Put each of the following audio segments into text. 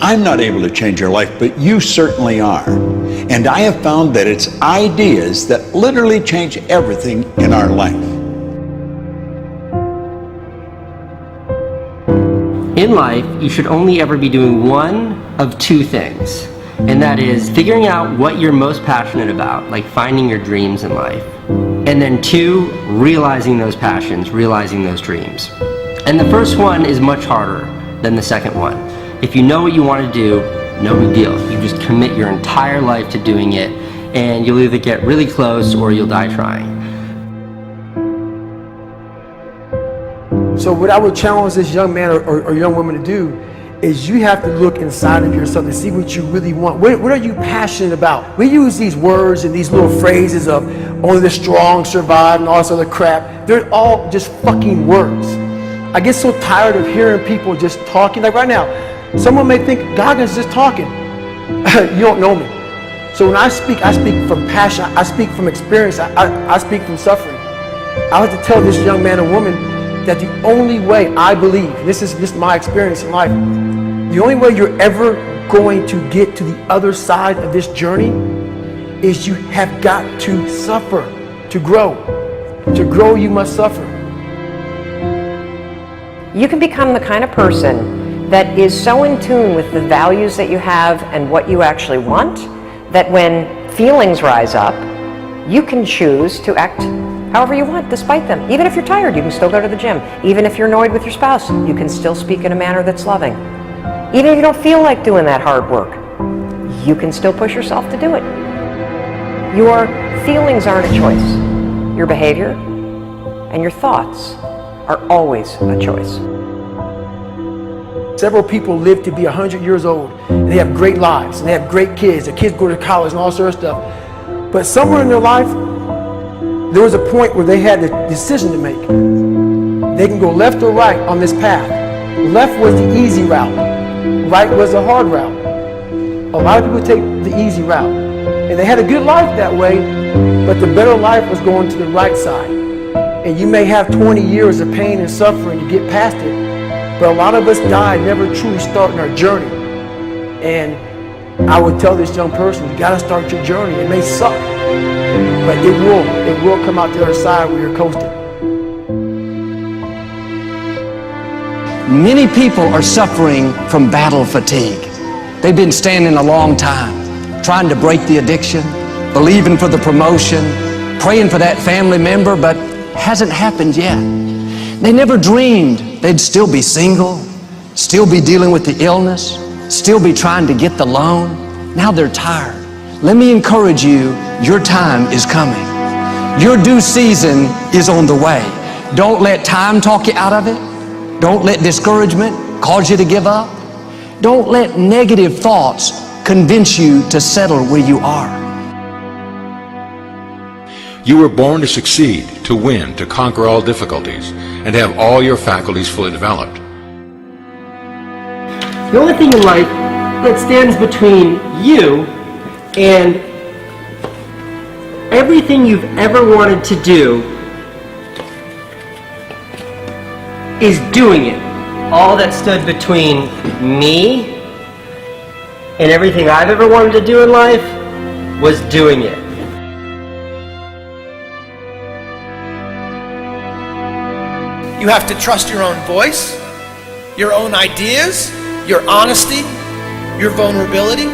I'm not able to change your life, but you certainly are. And I have found that it's ideas that literally change everything in our life. In life, you should only ever be doing one of two things, and that is figuring out what you're most passionate about, like finding your dreams in life. And then two, realizing those passions, realizing those dreams. And the first one is much harder than the second one. If you know what you want to do, no big deal. You just commit your entire life to doing it, and you'll either get really close or you'll die trying. So what I would challenge this young man or young woman to do is you have to look inside of yourself to see what you really want. What are you passionate about? We use these words and these little phrases of only the strong survive and all this other crap. They're all just fucking words. I get so tired of hearing people just talking. Like right now, someone may think Goggins is just talking. You don't know me. So when I speak from passion. I speak from experience. I speak from suffering. I have to tell this young man or woman that the only way I believe, this is my experience in life, the only way you're ever going to get to the other side of this journey is you have got to suffer to grow. To grow, you must suffer. You can become the kind of person that is so in tune with the values that you have and what you actually want, that when feelings rise up, you can choose to act however you want, despite them. Even if you're tired, you can still go to the gym. Even if you're annoyed with your spouse, you can still speak in a manner that's loving. Even if you don't feel like doing that hard work, you can still push yourself to do it. Your feelings aren't a choice. Your behavior and your thoughts are always a choice. Several people live to be 100 years old, and they have great lives, and they have great kids. Their kids go to college and all sorts of stuff. But somewhere in their life, there was a point where they had a decision to make. They can go left or right on this path. Left was the easy route. Right was the hard route. A lot of people take the easy route. And they had a good life that way, but the better life was going to the right side. And you may have 20 years of pain and suffering to get past it, but a lot of us die never truly starting our journey. And I would tell this young person, you gotta start your journey. It may suck, but it will come out the other side where you're coasting. Many people are suffering from battle fatigue. They've been standing a long time, trying to break the addiction, believing for the promotion, praying for that family member, but hasn't happened yet. They never dreamed they'd still be single, still be dealing with the illness, still be trying to get the loan. Now they're tired. Let me encourage you, your time is coming. Your due season is on the way. Don't let time talk you out of it. Don't let discouragement cause you to give up. Don't let negative thoughts convince you to settle where you are. You were born to succeed, to win, to conquer all difficulties, and to have all your faculties fully developed. The only thing in life that stands between you and everything you've ever wanted to do is doing it. All that stood between me and everything I've ever wanted to do in life was doing it. You have to trust your own voice, your own ideas, your honesty, your vulnerability,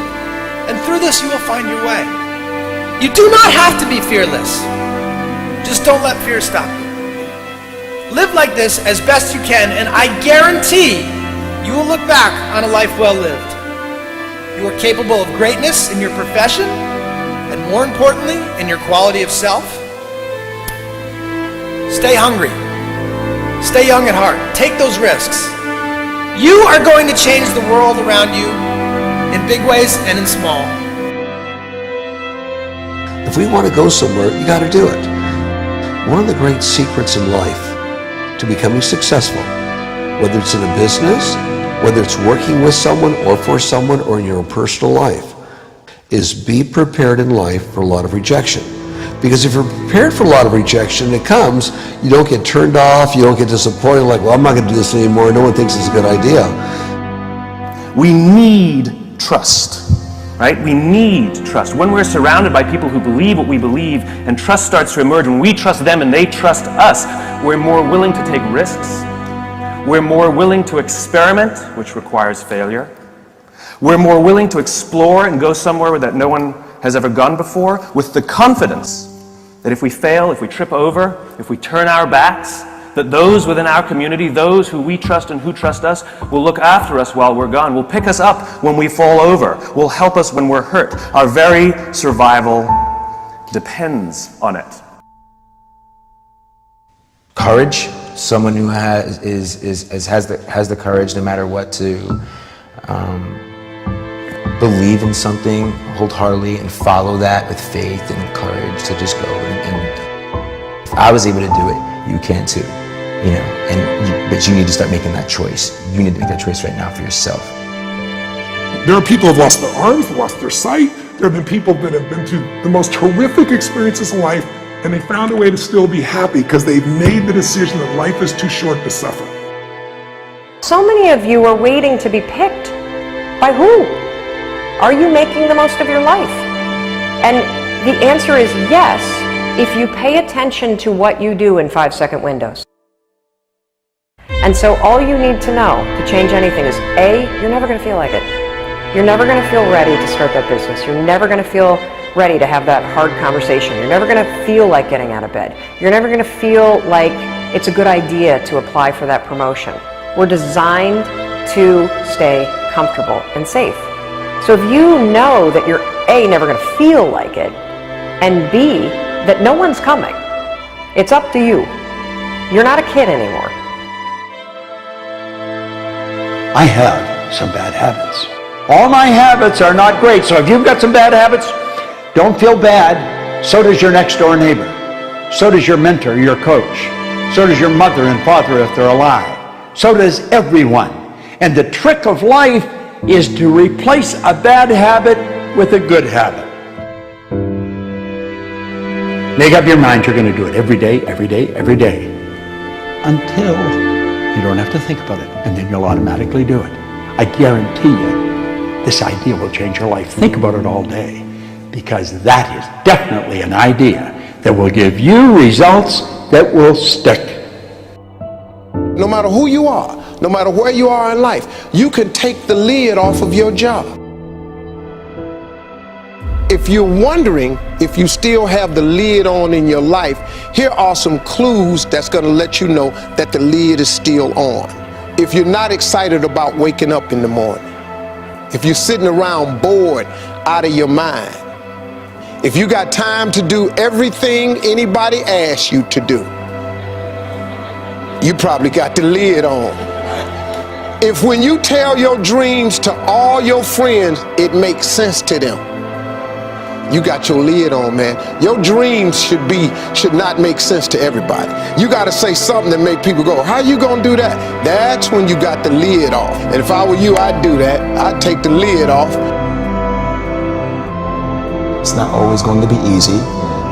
and through this you will find your way. You do not have to be fearless. Just don't let fear stop you. Live like this as best you can, and I guarantee you will look back on a life well lived. You are capable of greatness in your profession, and more importantly, in your quality of self. Stay hungry. Stay young at heart. Take those risks. You are going to change the world around you in big ways and in small. If we want to go somewhere, you got to do it. One of the great secrets in life to becoming successful, whether it's in a business, whether it's working with someone or for someone or in your own personal life, is be prepared in life for a lot of rejection. Because if you're prepared for a lot of rejection, it comes, you don't get turned off, you don't get disappointed, like, well, I'm not going to do this anymore, no one thinks it's a good idea. We need trust, right? We need trust. When we're surrounded by people who believe what we believe and trust starts to emerge, when we trust them and they trust us, we're more willing to take risks. We're more willing to experiment, which requires failure. We're more willing to explore and go somewhere that no one has ever gone before, with the confidence that if we fail, if we trip over, if we turn our backs, that those within our community, those who we trust and who trust us, will look after us while we're gone, will pick us up when we fall over, will help us when we're hurt. Our very survival depends on it. Courage, someone who has the courage no matter what to believe in something wholeheartedly and follow that with faith and courage to just go. And if I was able to do it, you can too. You know, but you need to start making that choice. You need to make that choice right now for yourself. There are people who have lost their arms, lost their sight. There have been people that have been through the most horrific experiences in life, and they found a way to still be happy because they've made the decision that life is too short to suffer. So many of you are waiting to be picked. By who? Are you making the most of your life? And the answer is yes, if you pay attention to what you do in 5-second windows. And so all you need to know to change anything is A, you're never going to feel like it. You're never going to feel ready to start that business. You're never going to feel ready to have that hard conversation. You're never going to feel like getting out of bed. You're never going to feel like it's a good idea to apply for that promotion. We're designed to stay comfortable and safe. So if you know that you're A, never going to feel like it, and B, that no one's coming, it's up to you. You're not a kid anymore. I have some bad habits. All my habits are not great, so if you've got some bad habits, don't feel bad. So does your next door neighbor. So does your mentor, your coach. So does your mother and father if they're alive. So does everyone. And the trick of life is to replace a bad habit with a good habit. Make up your mind you're going to do it every day, every day, every day, until you don't have to think about it, and then you'll automatically do it. I guarantee you, this idea will change your life. Think about it all day, because that is definitely an idea that will give you results that will stick. No matter who you are, no matter where you are in life, you can take the lid off of your job. If you're wondering if you still have the lid on in your life, here are some clues that's going to let you know that the lid is still on. If you're not excited about waking up in the morning, if you're sitting around bored out of your mind, if you got time to do everything anybody asks you to do, you probably got the lid on. If when you tell your dreams to all your friends, it makes sense to them, you got your lid on, man. Your dreams should not make sense to everybody. You got to say something that make people go, how you gonna do that? That's when you got the lid off. And if I were you, I'd do that. I'd take the lid off. It's not always going to be easy.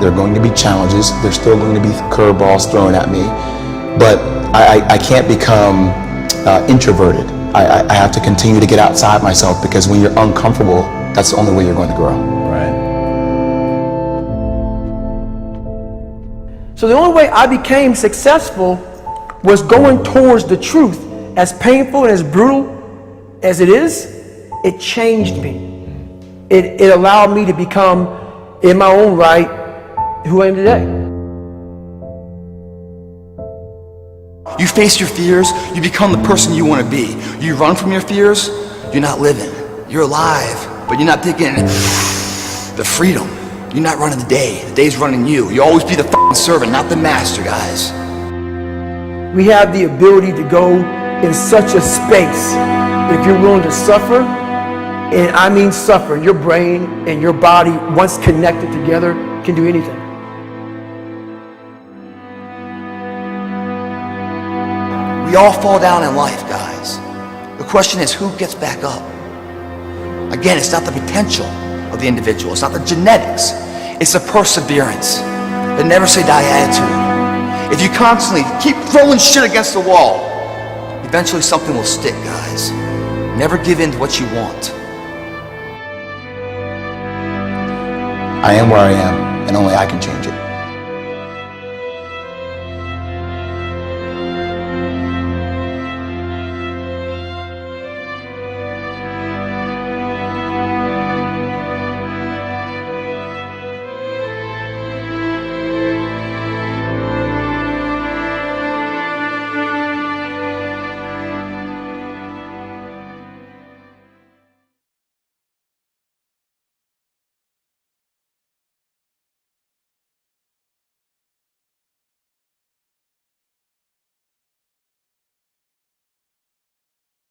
There are going to be challenges. There's still going to be curveballs thrown at me. But I can't become introverted. I have to continue to get outside myself, because when you're uncomfortable, that's the only way you're going to grow. Right. So the only way I became successful was going towards the truth. As painful and as brutal as it is, it changed me. It allowed me to become, in my own right, who I am today. You face your fears, you become the person you want to be. You run from your fears, you're not living. You're alive, but you're not taking the freedom. You're not running the day. The day's running you. You always be the f***ing servant, not the master, guys. We have the ability to go in such a space. If you're willing to suffer, and I mean suffer, your brain and your body, once connected together, can do anything. We all fall down in life, guys. The question is, who gets back up? Again, it's not the potential of the individual. It's not the genetics. It's the perseverance, the never say die attitude. If you constantly keep throwing shit against the wall, eventually something will stick, guys. Never give in to what you want. I am where I am, and only I can change it.